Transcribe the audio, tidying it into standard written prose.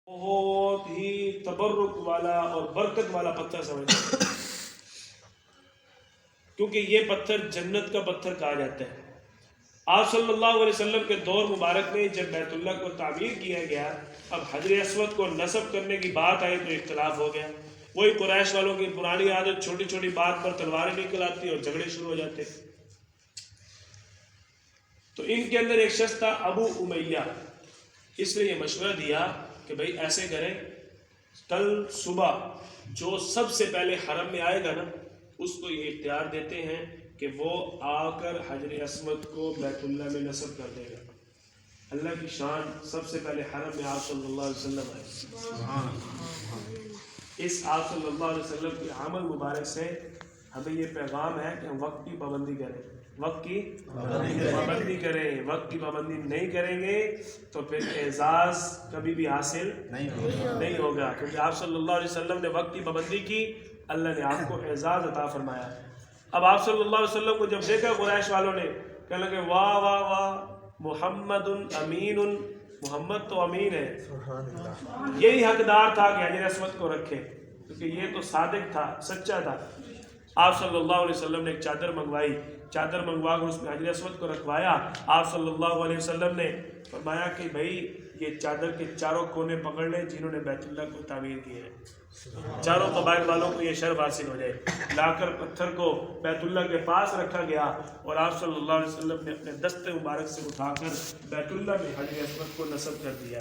بہت ہی تبرک والا اور برکت والا پتھر سمجھتے ہیں، کیونکہ یہ پتھر جنت کا پتھر کہا جاتا ہے۔ آپ صلی اللہ علیہ وسلم کے دور مبارک میں جب بیت اللہ کو تعمیر کیا گیا، اب حجر اسود کو نصب کرنے کی بات آئی تو اختلاف ہو گیا۔ وہی قریش والوں کی پرانی عادت، چھوٹی چھوٹی بات پر تلواریں نکل آتی اور جھگڑے شروع ہو جاتے۔ تو ان کے اندر ایک شخص تھا ابو امیہ، اس نے یہ مشورہ دیا کہ بھئی ایسے کریں، کل صبح جو سب سے پہلے حرم میں آئے گا نا، اس کو یہ اختیار دیتے ہیں کہ وہ آ کر حجر اسود کو بیت اللہ میں نصب کر دے گا۔ اللہ کی شان، سب سے پہلے حرم میں آپ صلی اللہ علیہ وسلم آئے۔ اس آپ صلی اللہ علیہ وسلم کے عمل مبارک سے ہمیں یہ پیغام ہے کہ ہم وقت کی پابندی کریں، وقت کی پابندی کریں۔ وقت کی پابندی نہیں کریں گے تو پھر اعزاز کبھی بھی حاصل نہیں ہوگا، کیونکہ آپ صلی اللہ علیہ وسلم نے وقت کی پابندی کی، اللہ نے آپ کو اعزاز عطا فرمایا۔ اب آپ صلی اللہ علیہ وسلم کو جب دیکھا قریش والوں نے، کہنے لگے واہ واہ واہ، محمد امین، محمد تو امین ہے، یہی حقدار تھا کہ حجر اسود کو رکھے، کیونکہ یہ تو صادق تھا، سچا تھا۔ آپ صلی اللہ علیہ وسلم نے ایک چادر منگوائی، چادر منگوا کر اس میں حجر اسود کو رکھوایا۔ آپ صلی اللہ علیہ وسلم نے فرمایا کہ بھئی یہ چادر کے چاروں کونے پکڑ لیں جنہوں نے بیت اللہ کو تعمیر کیا ہے، چاروں قبائل والوں کو یہ شرف حاصل ہو جائے۔ لا کر پتھر کو بیت اللہ کے پاس رکھا گیا اور آپ صلی اللہ علیہ وسلم نے اپنے دست مبارک سے اٹھا کر بیت اللہ میں حجر اسود کو نصب کر دیا۔